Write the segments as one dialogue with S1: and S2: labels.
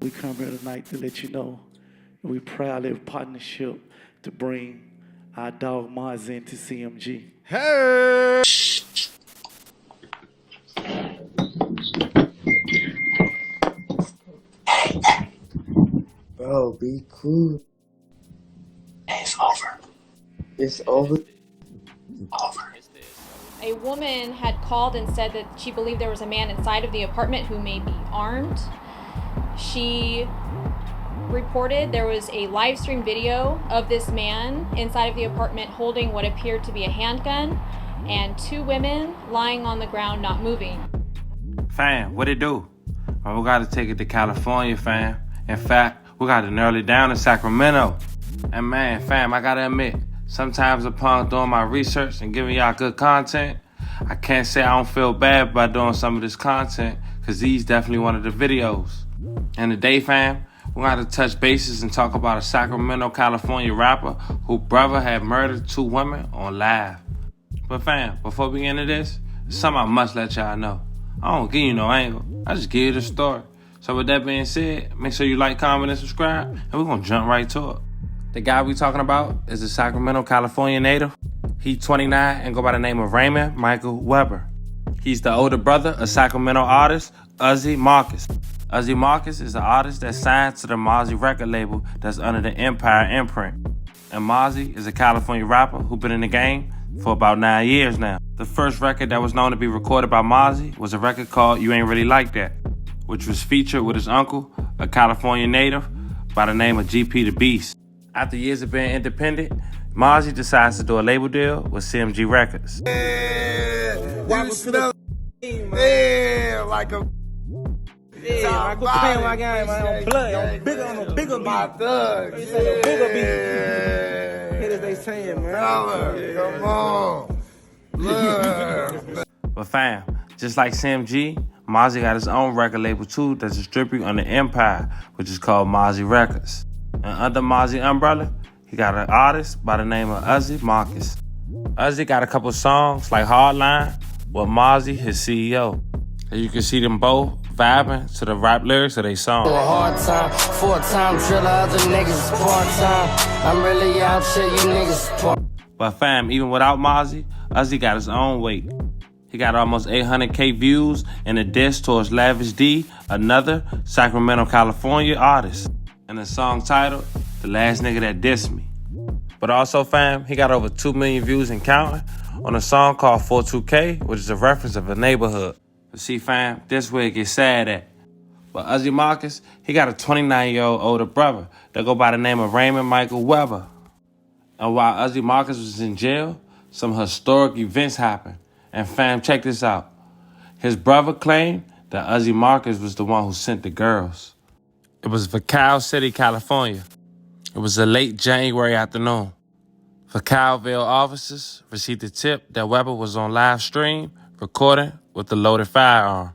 S1: We come here tonight to let you know we proudly have partnership to bring our dog Maz into CMG.
S2: Hey!
S3: Bro, be cool.
S4: It's over.
S3: It's over.
S4: Over.
S5: A woman had called and said that she believed there was a man inside of the apartment who may be armed. She reported there was a live stream video of this man inside of the apartment holding what appeared to be a handgun and two women lying on the ground not moving.
S6: Fam, what it do? Well, we gotta take it to California, fam. In fact, we gotta narrow it down to Sacramento. And man, fam, I gotta admit, sometimes upon doing my research and giving y'all good content, I can't say I don't feel bad about doing some of this content, cause these definitely one of the videos. And today, fam, we gotta touch bases and talk about a Sacramento, California rapper whose brother had murdered two women on live. But fam, before we get into this, there's something I must let y'all know. I don't give you no angle, I just give you the story. So with that being said, make sure you like, comment, and subscribe, and we're gonna jump right to it. The guy we talking about is a Sacramento, California native. He's 29 and go by the name of Raymond Michael Weber. He's the older brother of Sacramento artist Uzzy Marcus. Uzzy Marcus is an artist that's signed to the Mozzie record label that's under the P.R.E imprint. And Mozzie is a California rapper who's been in the game for about 9 years now. The first record that was known to be recorded by Mozzie was a record called You Ain't Really Like That, which was featured with his uncle, a California native by the name of GP the Beast. After years of being independent, Mozzie decides to do a label deal with CMG Records.
S2: Yeah, you smell yeah, like a
S7: yeah, I go pay my game, man. On blood, on bigger beat.
S2: My thugs.
S7: It's like a bigger beat. Hit as they saying, man.
S2: Come on. Blood.
S6: But fam, just like CMG, Mozzie got his own record label too that's distributed under Empire, which is called Mozzie Records. And under Mozzie umbrella, he got an artist by the name of Uzzy Marcus. Uzzy got a couple songs like Hardline with Mozzie, his CEO. And you can see them both vibing to the rap lyrics of their song.
S8: A hard time, 4-time driller, other niggas part-time. I'm really out here, you niggas part.
S6: But fam, even without Mozzie, Uzzy got his own weight. He got almost 800K views in a diss towards Lavish D, another Sacramento, California artist. And the song titled, The Last Nigga That Dissed Me. But also, fam, he got over 2 million views and counting on a song called 42K, which is a reference of a neighborhood. But see, fam, this where it gets sad at. But Uzzy Marcus, he got a 29-year-old older brother that go by the name of Raymond Michael Weber. And while Uzzy Marcus was in jail, some historic events happened. And fam, check this out. His brother claimed that Uzzy Marcus was the one who sent the girls. It was Vacal City, California. It was a late January afternoon. Vacalville officers received a tip that Weber was on live stream recording with a loaded firearm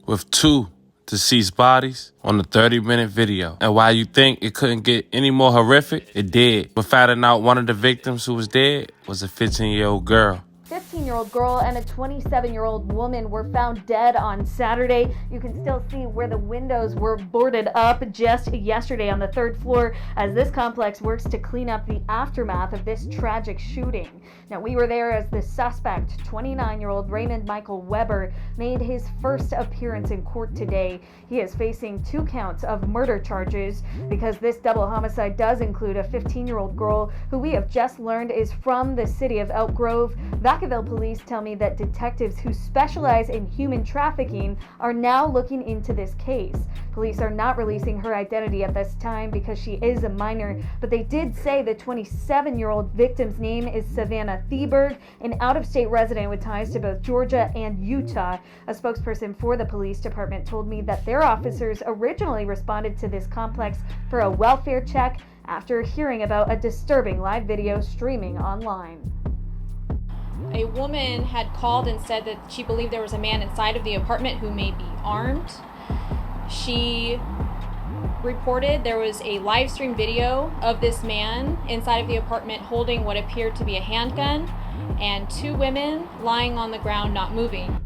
S6: with 2 deceased bodies on the 30-minute video. And while you think it couldn't get any more horrific, it did. But finding out one of the victims who was dead was a 15-year-old girl.
S5: 15-year-old girl and a 27-year-old woman were found dead on Saturday. You can still see where the windows were boarded up just yesterday on the 3rd floor as this complex works to clean up the aftermath of this tragic shooting. Now, we were there as the suspect, 29-year-old Raymond Michael Weber, made his first appearance in court today. He is facing 2 counts of murder charges because this double homicide does include a 15-year-old girl who we have just learned is from the city of Elk Grove. Vacaville police tell me that detectives who specialize in human trafficking are now looking into this case. Police are not releasing her identity at this time because she is a minor, but they did say the 27-year-old victim's name is Savannah Theberg, an out-of-state resident with ties to both Georgia and Utah. A spokesperson for the police department told me that their officers originally responded to this complex for a welfare check after hearing about a disturbing live video streaming online. A woman had called and said that she believed there was a man inside of the apartment who may be armed. She reported there was a live stream video of this man inside of the apartment holding what appeared to be a handgun and 2 women lying on the ground not moving.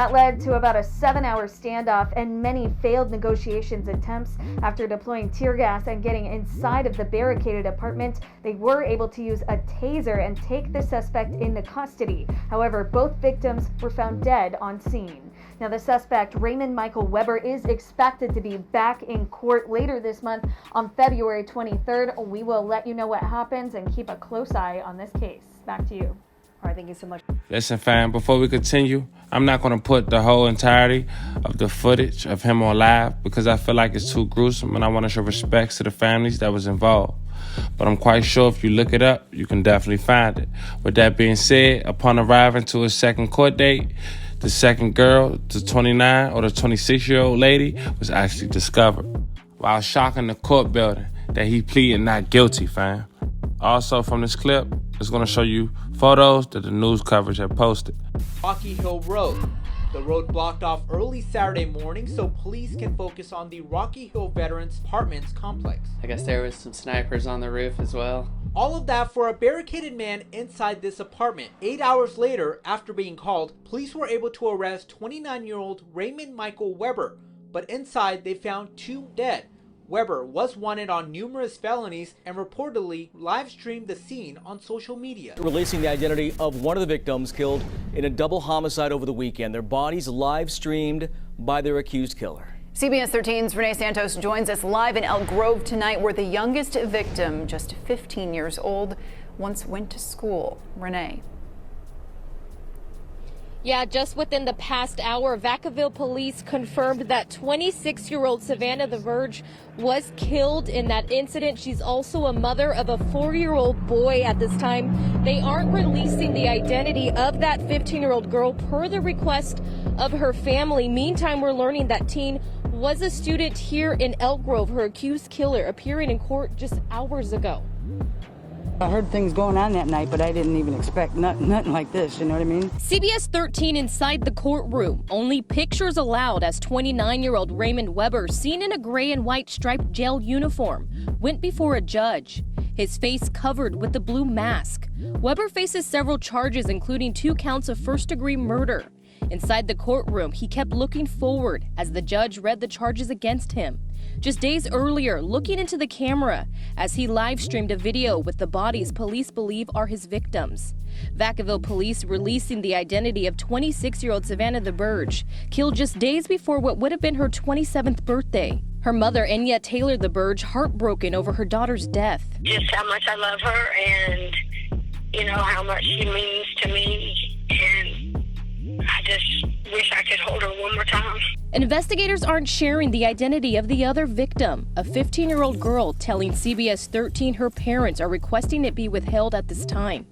S5: That led to about a 7-hour standoff and many failed negotiations attempts. After deploying tear gas and getting inside of the barricaded apartment, they were able to use a taser and take the suspect into custody. However, both victims were found dead on scene. Now, the suspect, Raymond Michael Weber, is expected to be back in court later this month on February 23rd. We will let you know what happens and keep a close eye on this case. Back to you. All right, thank you so much.
S6: Listen, fam, before we continue, I'm not going to put the whole entirety of the footage of him on live because I feel like it's too gruesome and I want to show respect to the families that was involved. But I'm quite sure if you look it up, you can definitely find it. With that being said, upon arriving to his second court date, the second girl, the 29 or the 26-year-old lady, was actually discovered while shocking the court building that he pleaded not guilty, fam. Also from this clip, it's going to show you photos that the news coverage had posted.
S9: Rocky Hill Road. The road blocked off early Saturday morning so police can focus on the Rocky Hill Veterans Apartments complex.
S10: I guess there was some snipers on the roof as well.
S9: All of that for a barricaded man inside this apartment. 8 hours later, after being called, police were able to arrest 29-year-old Raymond Michael Weber, but inside they found 2 dead. Weber was wanted on numerous felonies and reportedly live-streamed the scene on social media.
S11: Releasing the identity of one of the victims killed in a double homicide over the weekend. Their bodies live-streamed by their accused killer.
S12: CBS 13's Renee Santos joins us live in Elk Grove tonight, where the youngest victim, just 15 years old, once went to school. Renee.
S13: Yeah, just within the past hour, Vacaville police confirmed that 26-year-old Savannah the Verge was killed in that incident. She's also a mother of a 4-year-old boy at this time. They aren't releasing the identity of that 15-year-old girl per the request of her family. Meantime, we're learning that teen was a student here in Elk Grove, her accused killer appearing in court just hours ago.
S14: I heard things going on that night, but I didn't even expect nothing like this, you know what I mean?
S13: CBS 13 inside the courtroom. Only pictures allowed as 29-year-old Raymond Weber, seen in a gray and white striped jail uniform, went before a judge. His face covered with the blue mask. Weber faces several charges, including 2 counts of first-degree murder. Inside the courtroom, he kept looking forward as the judge read the charges against him. Just days earlier, looking into the camera as he live-streamed a video with the bodies police believe are his victims. Vacaville police releasing the identity of 26-year-old Savannah the Verge, killed just days before what would have been her 27th birthday. Her mother, Enya Taylor the Verge, heartbroken over her daughter's death.
S15: Just how much I love her and, you know, how much she means to me, and I just wish I could hold her one more time.
S13: Investigators aren't sharing the identity of the other victim, a 15-year-old girl telling CBS 13 her parents are requesting it be withheld at this time.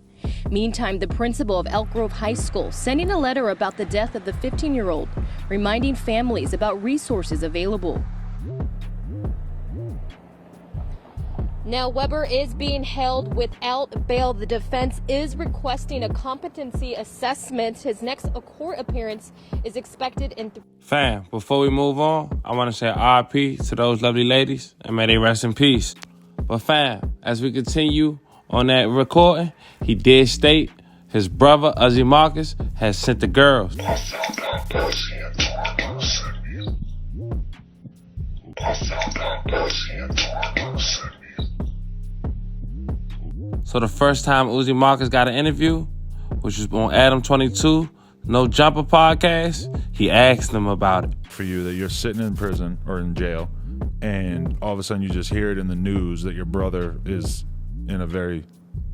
S13: Meantime, the principal of Elk Grove High School sending a letter about the death of the 15-year-old, reminding families about resources available. Now, Weber is being held without bail. The defense is requesting a competency assessment. His next court appearance is expected in...
S6: Fam, before we move on, I want to say RIP to those lovely ladies, and may they rest in peace. But fam, as we continue on that recording, he did state his brother, Uzzy Marcus, has sent the girls. So the first time Uzzy Marcus got an interview, which was on Adam 22, No Jumper podcast, he asked them about it.
S16: For you, that you're sitting in prison or in jail, and all of a sudden you just hear it in the news that your brother is in a very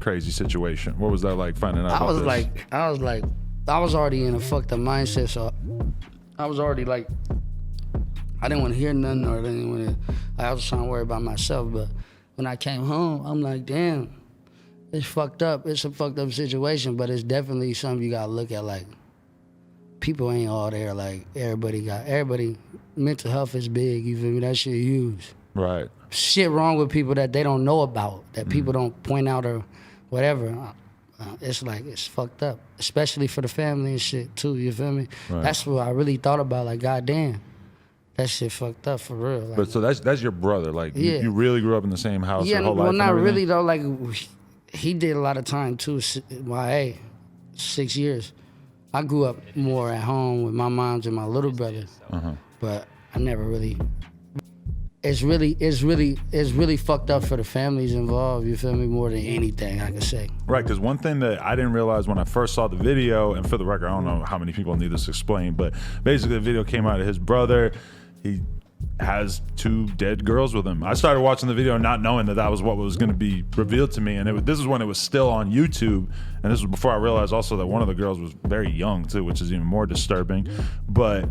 S16: crazy situation. What was that like finding out about this?
S17: I was already in a fucked up mindset, so I was already like, I didn't want to hear nothing, or I didn't want to, I was trying to worry about myself. But when I came home, I'm like, damn, it's fucked up. It's a fucked up situation, but it's definitely something you gotta look at. Like, people ain't all there. Like, everybody, mental health is big, you feel me? That shit huge.
S16: Right.
S17: Shit wrong with people that they don't know about, that people don't point out or whatever. It's like, it's fucked up, especially for the family and shit too, you feel me?
S16: Right.
S17: That's what I really thought about, like, goddamn, that shit fucked up for real. Like,
S16: But so that's your brother, like,
S17: yeah.
S16: you really grew up in the same house your whole life?
S17: Well,
S16: and
S17: not
S16: everything?
S17: really though, like, he did a lot of time too, YA, 6 years. I grew up more at home with my moms and my little brother, but I never really. It's really fucked up for the families involved. You feel me? More than anything I can say.
S16: Right, because one thing that I didn't realize when I first saw the video, and for the record, I don't know how many people need this explained, but basically the video came out of his brother. He has 2 dead girls with him. I started watching the video not knowing that was what was going to be revealed to me, and this is when it was still on YouTube, and this was before I realized also that one of the girls was very young too, which is even more disturbing. But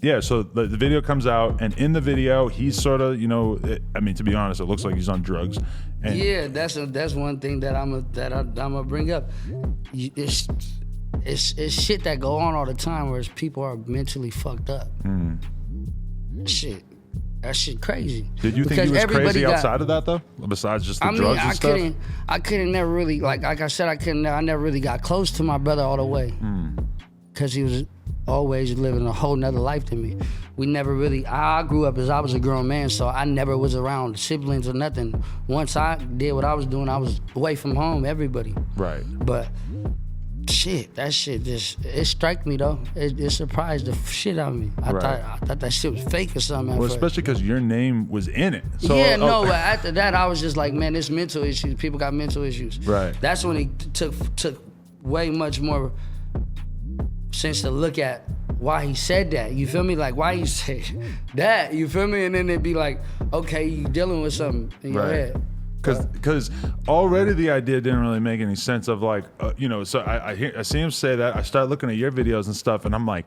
S16: yeah, so the video comes out, and in the video, he's sort of, I mean, to be honest, it looks like he's on drugs. And
S17: yeah, that's one thing that I'm gonna bring up. It's shit that go on all the time, where people are mentally fucked up. That shit crazy.
S16: Did you think he was crazy outside of that though? Besides just the drugs and stuff?
S17: I couldn't never really, like I said, I never really got close to my brother all the way, because he was always living a whole nother life than me. We never really, I grew up as I was a grown man, so I never was around siblings or nothing. Once I did what I was doing, I was away from home, everybody.
S16: Right.
S17: But shit, that shit just, it struck me though. It surprised the shit out of me. I thought that shit was fake or something.
S16: Well, especially because your name was in it. So,
S17: yeah, no, but after that, I was just like, man, this mental issues, people got mental issues.
S16: Right.
S17: That's when it took way much more sense to look at why he said that. You feel me? Like, why he say that? You feel me? And then it'd be like, okay, you dealing with something in your head.
S16: Because already the idea didn't really make any sense of like, so I see him say that. I start looking at your videos and stuff, and I'm like,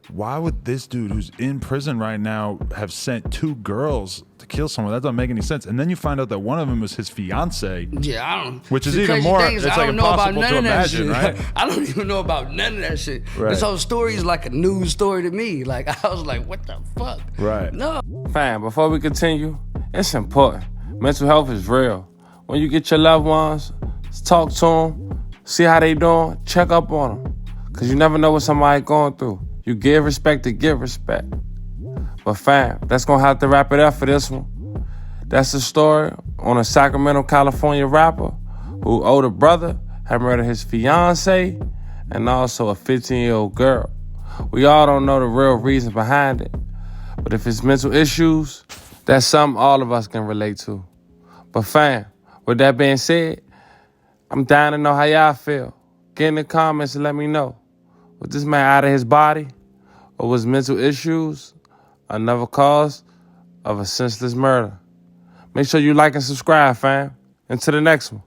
S16: why would this dude who's in prison right now have sent 2 girls to kill someone? That doesn't make any sense. And then you find out that one of them was his fiance.
S17: Yeah, I don't.
S16: Which is even more, it's like impossible to imagine, right?
S17: I don't even know about none of that shit.
S16: Right.
S17: This whole story is like a news story to me. Like, I was like, what the fuck?
S16: Right.
S17: No.
S6: Fam, before we continue, it's important. Mental health is real. When you get your loved ones, talk to them, see how they doing, check up on them. Because you never know what somebody going through. You give respect to get respect. But fam, that's going to have to wrap it up for this one. That's the story on a Sacramento, California rapper who older brother had murdered his fiance and also a 15-year-old girl. We all don't know the real reason behind it. But if it's mental issues, that's something all of us can relate to. But fam, with that being said, I'm dying to know how y'all feel. Get in the comments and let me know. Was this man out of his body? Or was mental issues another cause of a senseless murder? Make sure you like and subscribe, fam. Until the next one.